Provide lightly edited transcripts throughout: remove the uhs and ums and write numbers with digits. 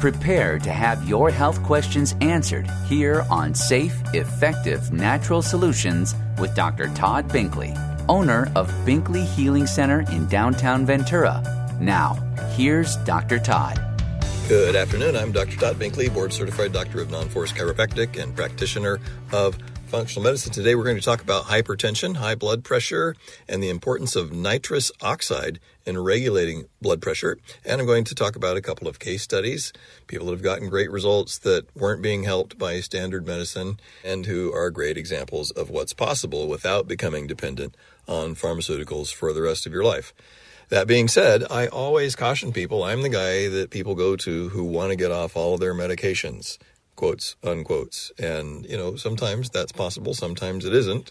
Prepare to have your health questions answered here on Safe, Effective Natural Solutions with Dr. Todd Binkley, owner of Binkley Healing Center in downtown Ventura. Now, here's Dr. Todd. Good afternoon. I'm Dr. Todd Binkley, board-certified doctor of non-force chiropractic and practitioner of functional medicine. Today we're going to talk about hypertension, high blood pressure, and the importance of nitrous oxide in regulating blood pressure. And I'm going to talk about a couple of case studies, people that have gotten great results that weren't being helped by standard medicine and who are great examples of what's possible without becoming dependent on pharmaceuticals for the rest of your life. That being said, I always caution people, I'm the guy that people go to who want to get off all of their medications, quotes, unquotes. And, sometimes that's possible, sometimes it isn't.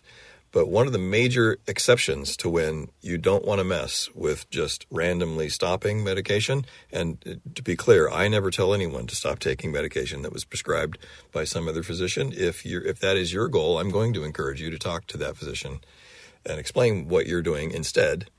But one of the major exceptions to when you don't want to mess with just randomly stopping medication, and to be clear, I never tell anyone to stop taking medication that was prescribed by some other physician. If that is your goal, I'm going to encourage you to talk to that physician and explain what you're doing instead,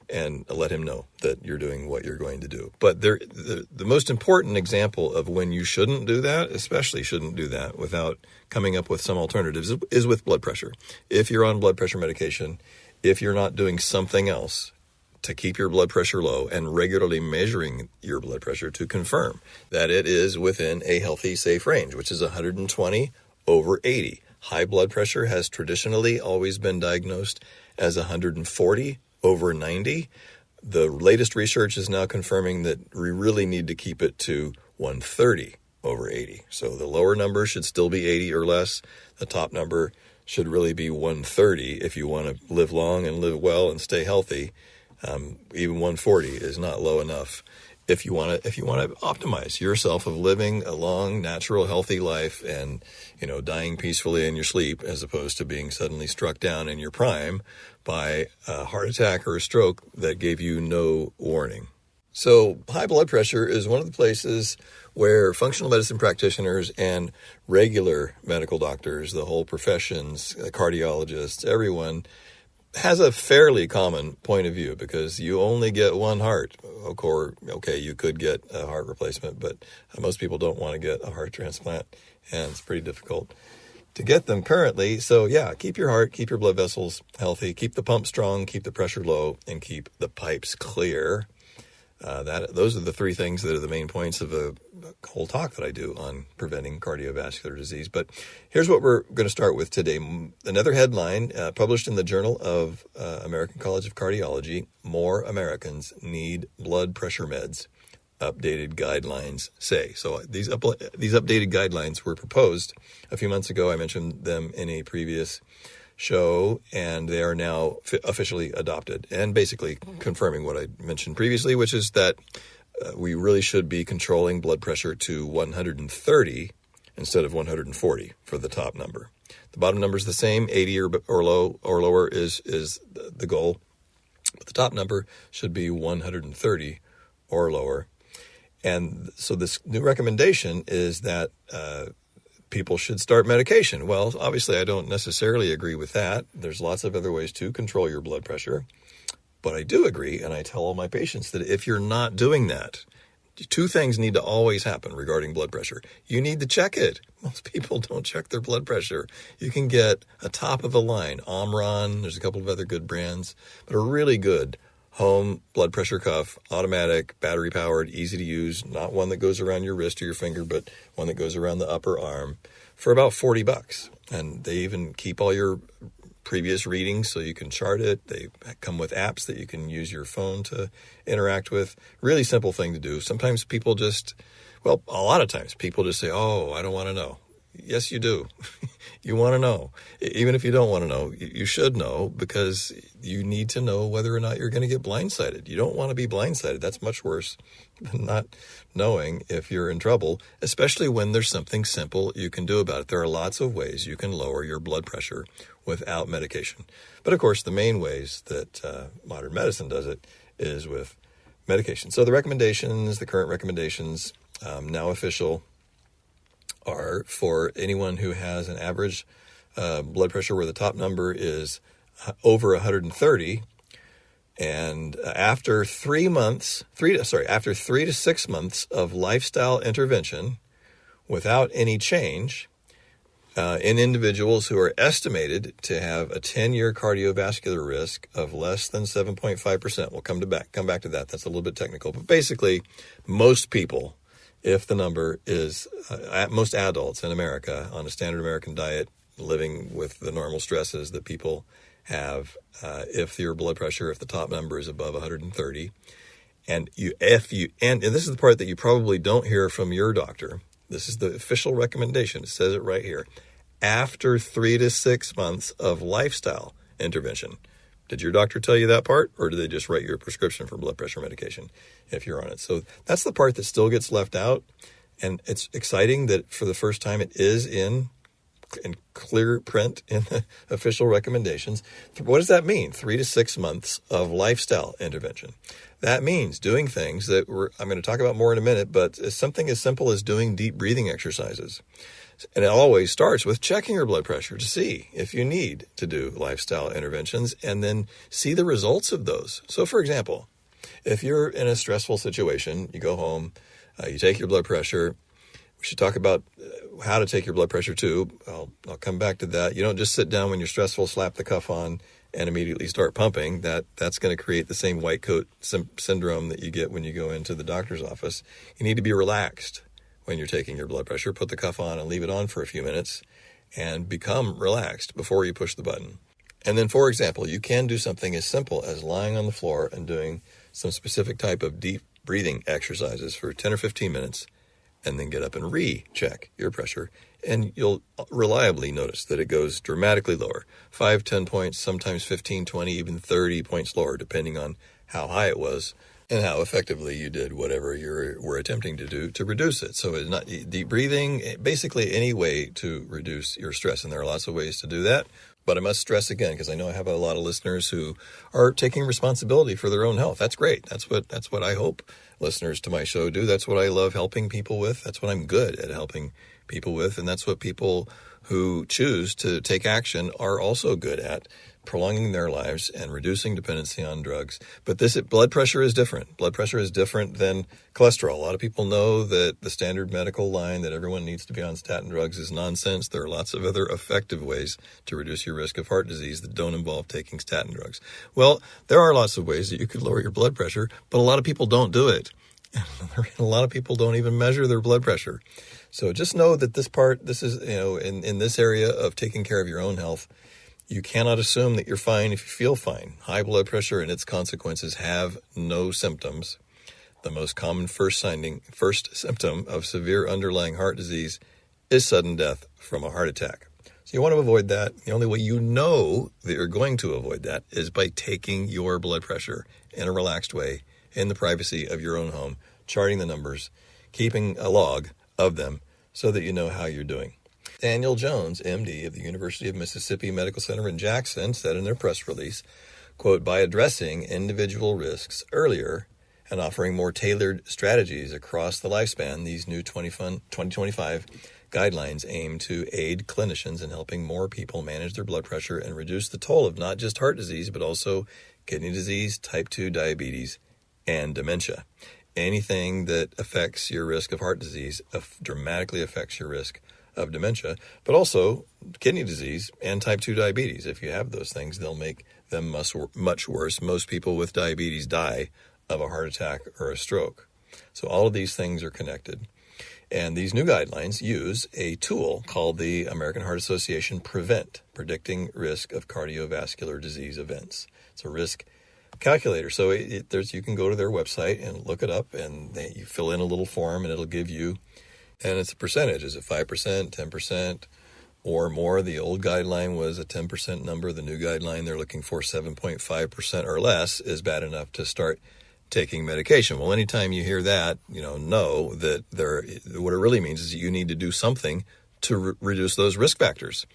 and let him know that you're doing what you're going to do. But the most important example of when you shouldn't do that, especially shouldn't do that without coming up with some alternatives, is with blood pressure. If you're on blood pressure medication, if you're not doing something else to keep your blood pressure low and regularly measuring your blood pressure to confirm that it is within a healthy, safe range, which is 120/80. High blood pressure has traditionally always been diagnosed as 140/90. The latest research is now confirming that we really need to keep it to 130/80. So the lower number should still be 80 or less. The top number should really be 130 if you want to live long and live well and stay healthy. Even 140 is not low enough if you want to optimize yourself of living a long, natural, healthy life and, dying peacefully in your sleep, as opposed to being suddenly struck down in your prime by a heart attack or a stroke that gave you no warning. So high blood pressure is one of the places where functional medicine practitioners and regular medical doctors, the whole professions, cardiologists, everyone has a fairly common point of view, because you only get one heart. Okay, you could get a heart replacement, but most people don't want to get a heart transplant, and it's pretty difficult to get them currently. So yeah, keep your heart, keep your blood vessels healthy, keep the pump strong, keep the pressure low, and keep the pipes clear. Those are the three things that are the main points of a whole talk that I do on preventing cardiovascular disease. But here's what we're going to start with today. Another headline published in the Journal of American College of Cardiology: More Americans Need Blood Pressure Meds, updated guidelines say. So these updated guidelines were proposed a few months ago. I mentioned them in a previous show, and they are now officially adopted and basically confirming what I mentioned previously, which is that we really should be controlling blood pressure to 130 instead of 140 for the top number. The bottom number is the same, 80 or lower is the goal, but the top number should be 130 or lower. And so this new recommendation is that people should start medication. Well, obviously, I don't necessarily agree with that. There's lots of other ways to control your blood pressure. But I do agree, and I tell all my patients that if you're not doing that, two things need to always happen regarding blood pressure. You need to check it. Most people don't check their blood pressure. You can get a top-of-the-line Omron. There's a couple of other good brands, but a really good home blood pressure cuff, automatic, battery-powered, easy to use, not one that goes around your wrist or your finger, but one that goes around the upper arm, for about $40. And they even keep all your previous readings so you can chart it. They come with apps that you can use your phone to interact with. Really simple thing to do. Sometimes people a lot of times people just say, oh, I don't want to know. Yes, you do. You want to know. Even if you don't want to know, you should know, because you need to know whether or not you're going to get blindsided. You don't want to be blindsided. That's much worse than not knowing if you're in trouble, especially when there's something simple you can do about it. There are lots of ways you can lower your blood pressure without medication. But of course, the main ways that modern medicine does it is with medication. So the current recommendations, now official, are for anyone who has an average blood pressure where the top number is over 130. And after 3 to 6 months of lifestyle intervention without any change, in individuals who are estimated to have a 10-year cardiovascular risk of less than 7.5%. We'll come back to that. That's a little bit technical. But basically, most people, if the number is, most adults in America on a standard American diet, living with the normal stresses that people have, if your blood pressure, if the top number is above 130, and this is the part that you probably don't hear from your doctor. This is the official recommendation. It says it right here. After 3 to 6 months of lifestyle intervention. Did your doctor tell you that part, or did they just write your prescription for blood pressure medication if you're on it? So that's the part that still gets left out. And it's exciting that for the first time it is in clear print in the official recommendations. What does that mean? 3 to 6 months of lifestyle intervention. That means doing things that I'm going to talk about more in a minute, but it's something as simple as doing deep breathing exercises. And it always starts with checking your blood pressure to see if you need to do lifestyle interventions and then see the results of those. So, for example, if you're in a stressful situation, you go home, you take your blood pressure. We should talk about how to take your blood pressure too. I'll come back to that. You don't just sit down when you're stressful, slap the cuff on, and immediately start pumping. That's going to create the same white coat syndrome that you get when you go into the doctor's office. You need to be relaxed when you're taking your blood pressure. Put the cuff on and leave it on for a few minutes and become relaxed before you push the button. And then, for example, you can do something as simple as lying on the floor and doing some specific type of deep breathing exercises for 10 or 15 minutes, and then get up and recheck your pressure. And you'll reliably notice that it goes dramatically lower. 5, 10 points, sometimes 15, 20, even 30 points lower, depending on how high it was and how effectively you did whatever you were attempting to do to reduce it. So it's not deep breathing, basically any way to reduce your stress. And there are lots of ways to do that. But I must stress again, because I know I have a lot of listeners who are taking responsibility for their own health. That's great. That's what I hope listeners to my show do. That's what I love helping people with. That's what I'm good at helping people with. And that's what people who choose to take action are also good at, prolonging their lives and reducing dependency on drugs. But blood pressure is different. Blood pressure is different than cholesterol. A lot of people know that the standard medical line that everyone needs to be on statin drugs is nonsense. There are lots of other effective ways to reduce your risk of heart disease that don't involve taking statin drugs. Well, there are lots of ways that you could lower your blood pressure, but a lot of people don't do it. A lot of people don't even measure their blood pressure. So just know that this is, in this area of taking care of your own health, you cannot assume that you're fine if you feel fine. High blood pressure and its consequences have no symptoms. The most common first symptom of severe underlying heart disease is sudden death from a heart attack. So you want to avoid that. The only way you know that you're going to avoid that is by taking your blood pressure in a relaxed way in the privacy of your own home, charting the numbers, keeping a log of them so that you know how you're doing. Daniel Jones, MD of the University of Mississippi Medical Center in Jackson, said in their press release, quote, by addressing individual risks earlier and offering more tailored strategies across the lifespan, these new 2025 guidelines aim to aid clinicians in helping more people manage their blood pressure and reduce the toll of not just heart disease, but also kidney disease, type 2 diabetes, and dementia. Anything that affects your risk of heart disease dramatically affects your risk of dementia, but also kidney disease and type 2 diabetes. If you have those things, they'll make them much worse. Most people with diabetes die of a heart attack or a stroke. So all of these things are connected. And these new guidelines use a tool called the American Heart Association Prevent, Predicting Risk of Cardiovascular Disease Events. It's a risk calculator. So you can go to their website and look it up, and you fill in a little form, and it'll give you, and it's a percentage. Is it 5%, 10%, or more? The old guideline was a 10% number. The new guideline, they're looking for 7.5% or less is bad enough to start taking medication. Well, anytime you hear that, know that what it really means is you need to do something to reduce those risk factors.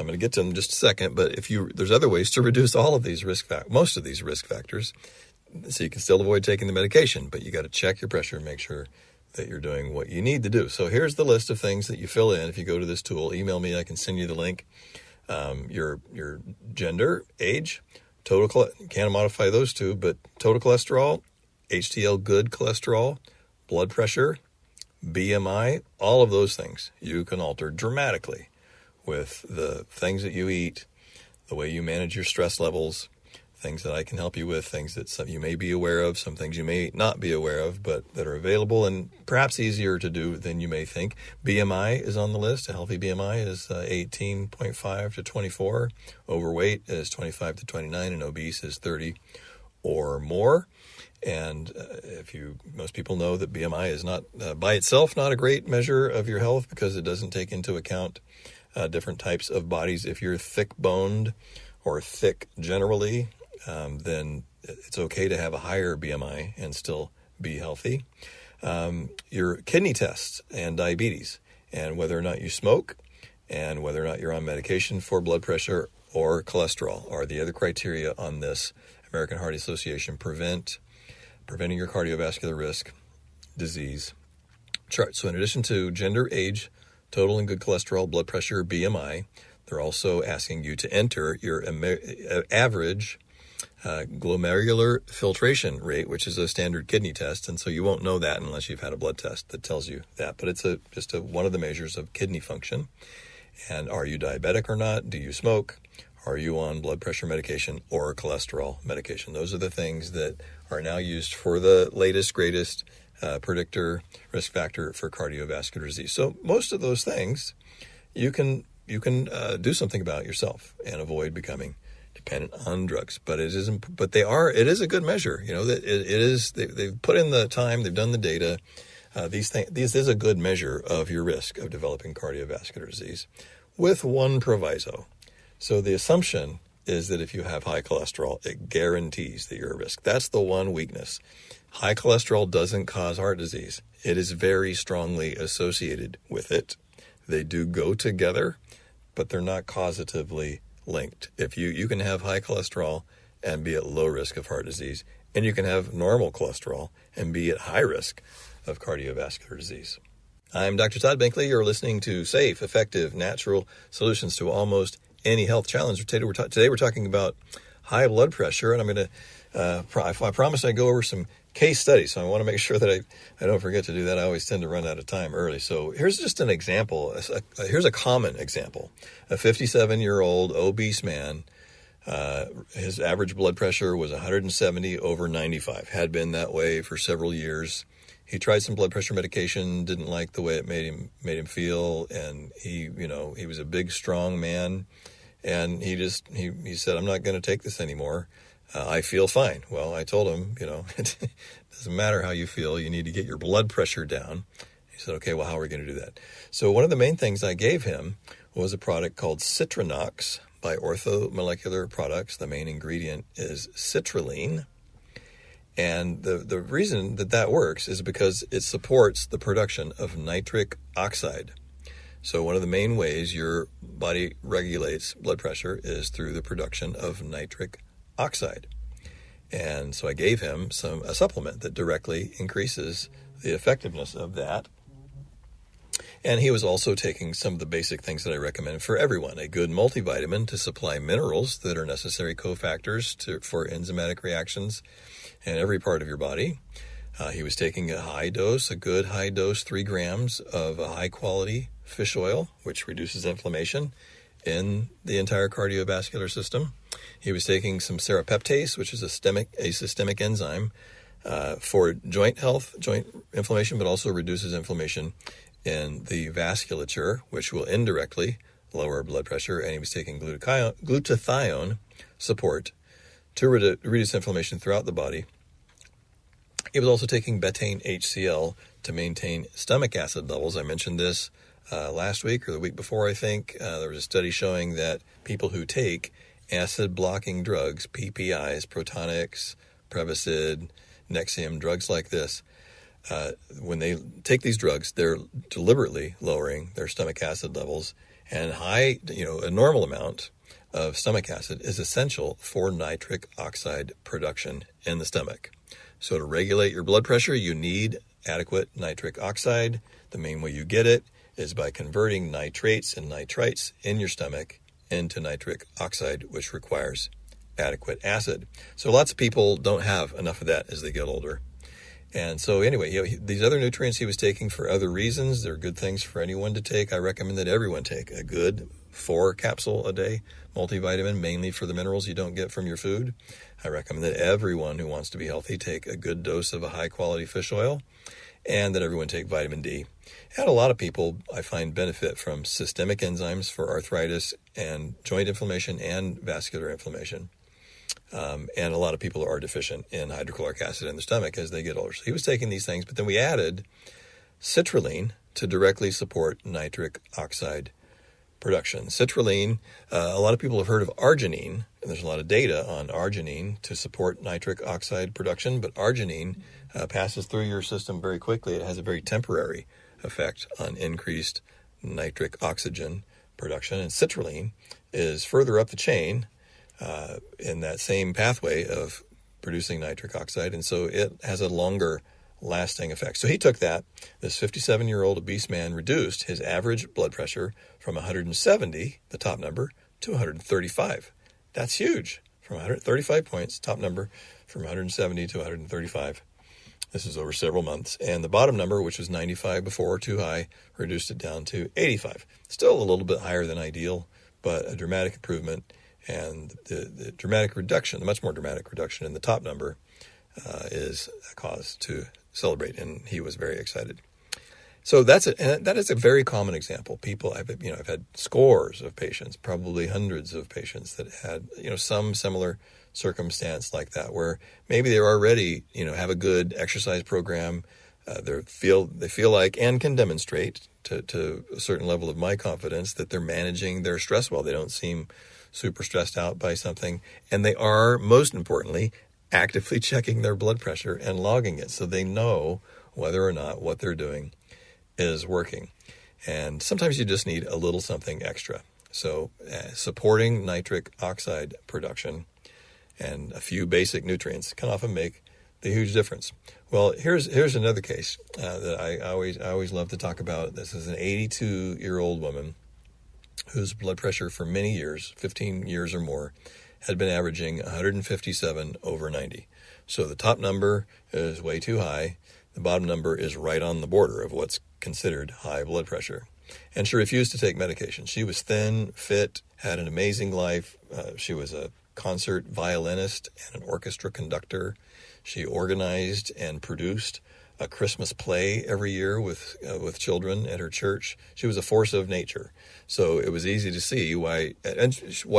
I'm going to get to them in just a second, but there's other ways to reduce all of these most of these risk factors, so you can still avoid taking the medication, but you got to check your pressure and make sure that you're doing what you need to do. So here's the list of things that you fill in. If you go to this tool, email me, I can send you the link. Your gender, age, Can't modify those two, but total cholesterol, HDL good cholesterol, blood pressure, BMI, all of those things you can alter dramatically with the things that you eat, the way you manage your stress levels, things that I can help you with, things that some you may be aware of, some things you may not be aware of, but that are available and perhaps easier to do than you may think. BMI is on the list. A healthy BMI is 18.5 to 24. Overweight is 25 to 29, and obese is 30 or more. And most people know that BMI is not by itself not a great measure of your health because it doesn't take into account different types of bodies. If you're thick-boned or thick generally, then it's okay to have a higher BMI and still be healthy. Your kidney tests and diabetes, and whether or not you smoke, and whether or not you're on medication for blood pressure or cholesterol are the other criteria on this American Heart Association preventing your cardiovascular risk disease chart. So in addition to gender, age, total and good cholesterol, blood pressure, BMI, they're also asking you to enter your average glomerular filtration rate, which is a standard kidney test. And so you won't know that unless you've had a blood test that tells you that. But it's just one of the measures of kidney function. And are you diabetic or not? Do you smoke? Are you on blood pressure medication or cholesterol medication? Those are the things that are now used for the latest, greatest predictor risk factor for cardiovascular disease. So most of those things you can do something about yourself and avoid becoming dependent on drugs. But it is a good measure. You know that it is. They've put in the time. They've done the data. This is a good measure of your risk of developing cardiovascular disease, with one proviso. So the assumption is that if you have high cholesterol, it guarantees that you're at risk. That's the one weakness. High cholesterol doesn't cause heart disease. It is very strongly associated with it. They do go together, but they're not causatively linked. If you can have high cholesterol and be at low risk of heart disease, and you can have normal cholesterol and be at high risk of cardiovascular disease. I'm Dr. Todd Binkley. You're listening to Safe, Effective, Natural Solutions to Almost Any Health Challenge. Today we're talking about high blood pressure, and I'm going to, I promised I'd go over some case studies, so I want to make sure that I don't forget to do that. I always tend to run out of time early. So here's just an example. Here's a common example. A 57-year-old obese man, his average blood pressure was 170/95, had been that way for several years. He tried some blood pressure medication, didn't like the way it made him feel, and he was a big, strong man, and he said, "I'm not going to take this anymore. I feel fine." Well, I told him, it doesn't matter how you feel. You need to get your blood pressure down. He said, "Okay, well, how are we going to do that?" So one of the main things I gave him was a product called Citranox by Ortho Molecular Products. The main ingredient is citrulline. And the reason that works is because it supports the production of nitric oxide. So one of the main ways your body regulates blood pressure is through the production of nitric oxide. And so I gave him a supplement that directly increases the effectiveness of that. And he was also taking some of the basic things that I recommend for everyone. A good multivitamin to supply minerals that are necessary cofactors for enzymatic reactions in every part of your body. He was taking a good high dose, 3 grams of a high quality fish oil, which reduces inflammation in the entire cardiovascular system. He was taking some serapeptase, which is a systemic enzyme for joint health, joint inflammation, but also reduces inflammation in the vasculature, which will indirectly lower blood pressure. And he was taking glutathione support to reduce inflammation throughout the body. He was also taking betaine HCl to maintain stomach acid levels. I mentioned this last week or the week before, I think. There was a study showing that people who take acid-blocking drugs, PPIs, Protonix, Prevacid, Nexium, drugs like this, when they take these drugs, they're deliberately lowering their stomach acid levels. And a normal amount of stomach acid is essential for nitric oxide production in the stomach. So to regulate your blood pressure, you need adequate nitric oxide. The main way you get it is by converting nitrates and nitrites in your stomach into nitric oxide, which requires adequate acid. So lots of people don't have enough of that as they get older. And so anyway, these other nutrients he was taking for other reasons. They're good things for anyone to take. I recommend that everyone take a good 4 capsule a day multivitamin, mainly for the minerals you don't get from your food. I recommend that everyone who wants to be healthy take a good dose of a high-quality fish oil, and that everyone take vitamin D. And a lot of people, I find, benefit from systemic enzymes for arthritis and joint inflammation and vascular inflammation. And a lot of people are deficient in hydrochloric acid in their stomach as they get older. So he was taking these things, but then we added citrulline to directly support nitric oxide production. Citrulline, a lot of people have heard of arginine, and there's a lot of data on arginine to support nitric oxide production, but arginine passes through your system very quickly. It has a very temporary effect on increased nitric oxygen production, and citrulline is further up the chain in that same pathway of producing nitric oxide, and so it has a longer lasting effect. So he took that. This 57-year-old obese man reduced his average blood pressure from 170, the top number, to 135. That's huge. From 135 points, top number, from 170 to 135. This is over several months. And the bottom number, which was 95 before, too high, reduced it down to 85. Still a little bit higher than ideal, but a dramatic improvement. And the dramatic reduction, the much more dramatic reduction in the top number is a cause to celebrate, and he was very excited. So that is a very common example. People, I've had scores of patients, probably hundreds of patients that had some similar circumstance like that, where maybe they're already have a good exercise program. They feel like and can demonstrate to a certain level of my confidence that they're managing their stress well. They don't seem super stressed out by something, and they are, most importantly, actively checking their blood pressure and logging it so they know whether or not what they're doing is working. And sometimes you just need a little something extra. So supporting nitric oxide production and a few basic nutrients can often make the huge difference. Well, here's another case that I always love to talk about. This is an 82-year-old woman whose blood pressure for many years, 15 years or more, had been averaging 157 over 90. So the top number is way too high. The bottom number is right on the border of what's considered high blood pressure. And she refused to take medication. She was thin, fit, had an amazing life. She was a concert violinist and an orchestra conductor. She organized and produced a Christmas play every year with children at her church. She was a force of nature. So it was easy to see why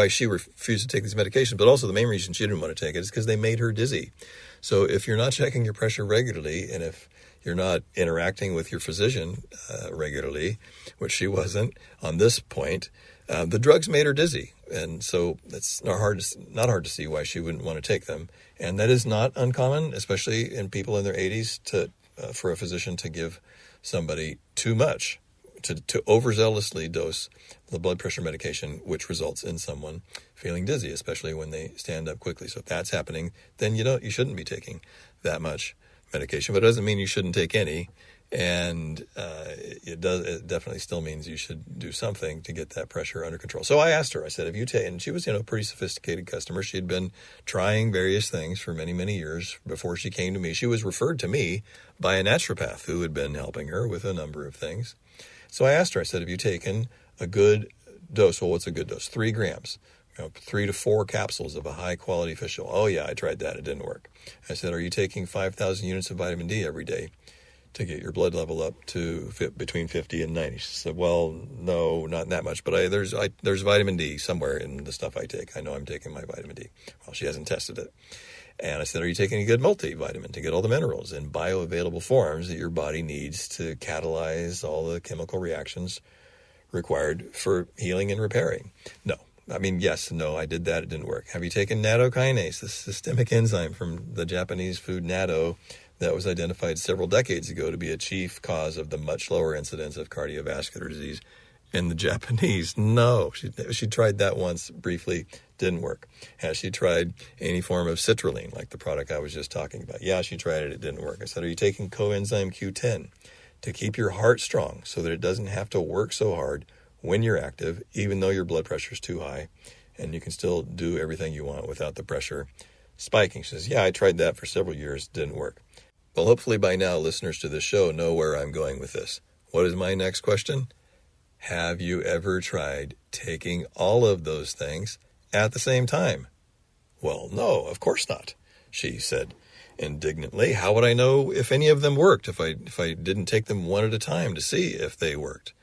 she refused to take these medications, but also the main reason she didn't want to take it is because they made her dizzy. So if you're not checking your pressure regularly, and if you're not interacting with your physician regularly, which she wasn't on this point, the drugs made her dizzy. And so it's not hard to see why she wouldn't want to take them. And that is not uncommon, especially in people in their 80s, for a physician to give somebody too much, to overzealously dose the blood pressure medication, which results in someone feeling dizzy, especially when they stand up quickly. So if that's happening, then you shouldn't be taking that much medication. But it doesn't mean you shouldn't take any. And it definitely still means you should do something to get that pressure under control. So I asked her, I said, have you taken, and she was, a pretty sophisticated customer. She had been trying various things for many, many years before she came to me. She was referred to me by a naturopath who had been helping her with a number of things. So I asked her, I said, have you taken a good dose? Well, what's a good dose? 3 grams. 3 to 4 capsules of a high-quality fish oil. Oh, yeah, I tried that. It didn't work. I said, are you taking 5,000 units of vitamin D every day to get your blood level up to between 50 and 90? She said, well, no, not that much, but there's vitamin D somewhere in the stuff I take. I know I'm taking my vitamin D. Well, she hasn't tested it. And I said, are you taking a good multivitamin to get all the minerals in bioavailable forms that your body needs to catalyze all the chemical reactions required for healing and repairing? No. Yes, no, I did that. It didn't work. Have you taken nattokinase, the systemic enzyme from the Japanese food natto that was identified several decades ago to be a chief cause of the much lower incidence of cardiovascular disease in the Japanese? No. She tried that once briefly, didn't work. Has she tried any form of citrulline, like the product I was just talking about? Yeah, she tried it. It didn't work. I said, are you taking coenzyme Q10 to keep your heart strong so that it doesn't have to work so hard when you're active, even though your blood pressure is too high? and you can still do everything you want without the pressure spiking. She says, yeah, I tried that for several years. Didn't work. Well, hopefully by now, listeners to this show know where I'm going with this. What is my next question? Have you ever tried taking all of those things at the same time? Well, no, of course not, she said indignantly. How would I know if any of them worked if I didn't take them one at a time to see if they worked?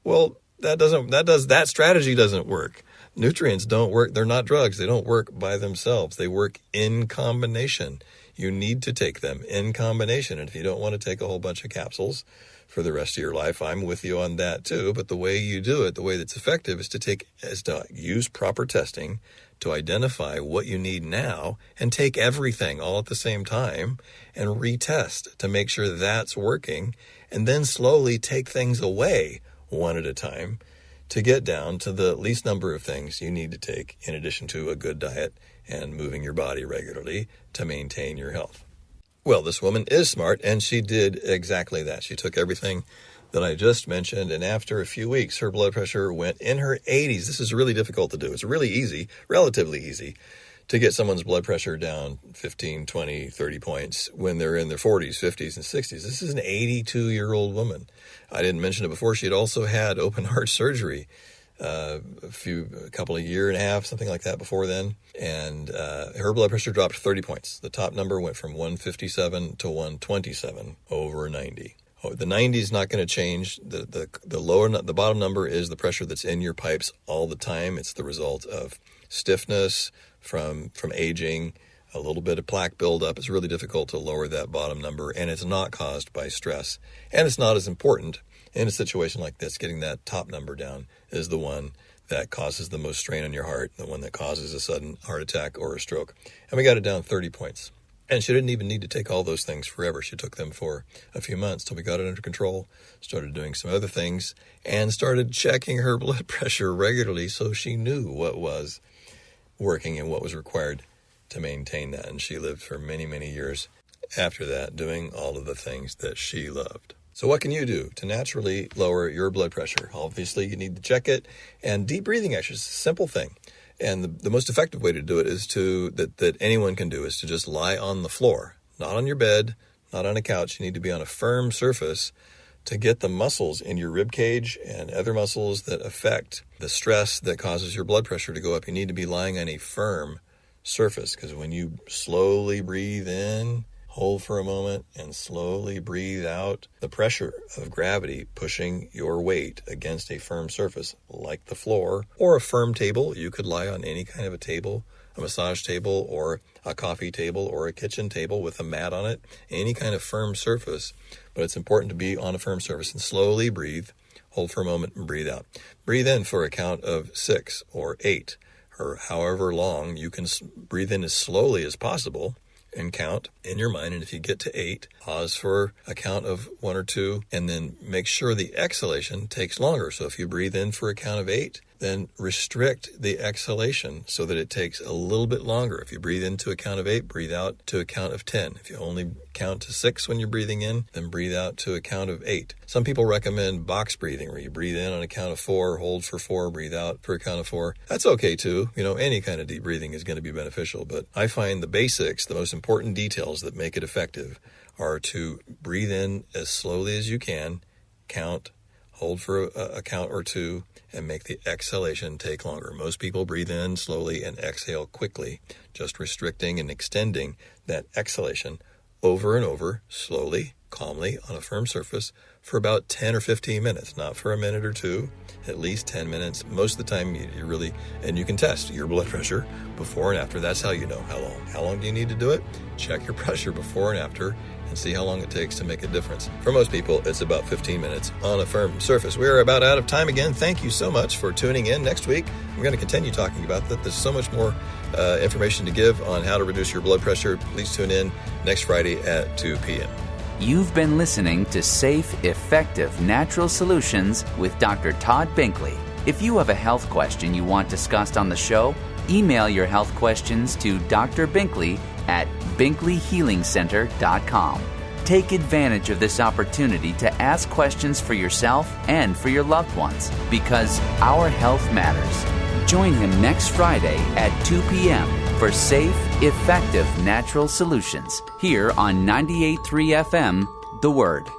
Well, that strategy doesn't work. Nutrients don't work. They're not drugs. They don't work by themselves. They work in combination. You need to take them in combination. And if you don't want to take a whole bunch of capsules for the rest of your life, I'm with you on that too. But the way you do it, the way that's effective, is to use proper testing to identify what you need now and take everything all at the same time and retest to make sure that's working, and then slowly take things away one at a time to get down to the least number of things you need to take in addition to a good diet and moving your body regularly to maintain your health. Well, this woman is smart, and she did exactly that. She took everything that I just mentioned, and after a few weeks, her blood pressure went in her 80s. This is really difficult to do. It's really easy, relatively easy, to get someone's blood pressure down 15, 20, 30 points when they're in their 40s, 50s, and 60s. This is an 82-year-old woman. I didn't mention it before. She had also had open heart surgery a couple of year and a half, something like that before then. And her blood pressure dropped 30 points. The top number went from 157 to 127 over 90. Oh, the 90 is not going to change. The bottom number is the pressure that's in your pipes all the time. It's the result of stiffness from aging, a little bit of plaque buildup. It's really difficult to lower that bottom number, and it's not caused by stress. And it's not as important in a situation like this. Getting that top number down is the one that causes the most strain on your heart, the one that causes a sudden heart attack or a stroke. And we got it down 30 points. And she didn't even need to take all those things forever. She took them for a few months till we got it under control, started doing some other things, and started checking her blood pressure regularly so she knew what was working and what was required to maintain that. And she lived for many, many years after that doing all of the things that she loved. So what can you do to naturally lower your blood pressure? Obviously, you need to check it. And deep breathing exercise is a simple thing. And the most effective way to do it is that anyone can do is to just lie on the floor, not on your bed, not on a couch. You need to be on a firm surface to get the muscles in your rib cage and other muscles that affect the stress that causes your blood pressure to go up. You need to be lying on a firm surface, because when you slowly breathe in, hold for a moment, and slowly breathe out, the pressure of gravity pushing your weight against a firm surface like the floor or a firm table. You could lie on any kind of a table, a massage table or a coffee table or a kitchen table with a mat on it, any kind of firm surface. But it's important to be on a firm surface and slowly breathe, hold for a moment, and breathe out. Breathe in for a count of 6 or 8 or however long. You can breathe in as slowly as possible and count in your mind. And if you get to 8, pause for a count of 1 or 2, and then make sure the exhalation takes longer. So if you breathe in for a count of 8, then restrict the exhalation so that it takes a little bit longer. If you breathe into a count of 8, breathe out to a count of 10. If you only count to 6 when you're breathing in, then breathe out to a count of 8. Some people recommend box breathing, where you breathe in on a count of 4, hold for 4, breathe out for a count of 4. That's okay too. Any kind of deep breathing is going to be beneficial, but I find the basics, the most important details that make it effective, are to breathe in as slowly as you can, count, hold for a count or 2, and make the exhalation take longer. Most people breathe in slowly and exhale quickly, just restricting and extending that exhalation over and over, slowly, calmly, on a firm surface for about 10 or 15 minutes, not for a minute or 2, at least 10 minutes. Most of the time, you really, and you can test your blood pressure before and after. That's how you know how long. How long do you need to do it? Check your pressure before and after and see how long it takes to make a difference. For most people, it's about 15 minutes on a firm surface. We're about out of time again. Thank you so much for tuning in. Next week, we're going to continue talking about that. There's so much more information to give on how to reduce your blood pressure. Please tune in next Friday at 2 p.m. You've been listening to Safe, Effective Natural Solutions with Dr. Todd Binkley. If you have a health question you want discussed on the show, email your health questions to Dr. Binkley at binkleyhealingcenter.com. Take advantage of this opportunity to ask questions for yourself and for your loved ones, because our health matters Join him next Friday at 2 p.m. for safe, effective natural solutions here on 98.3 FM, The Word.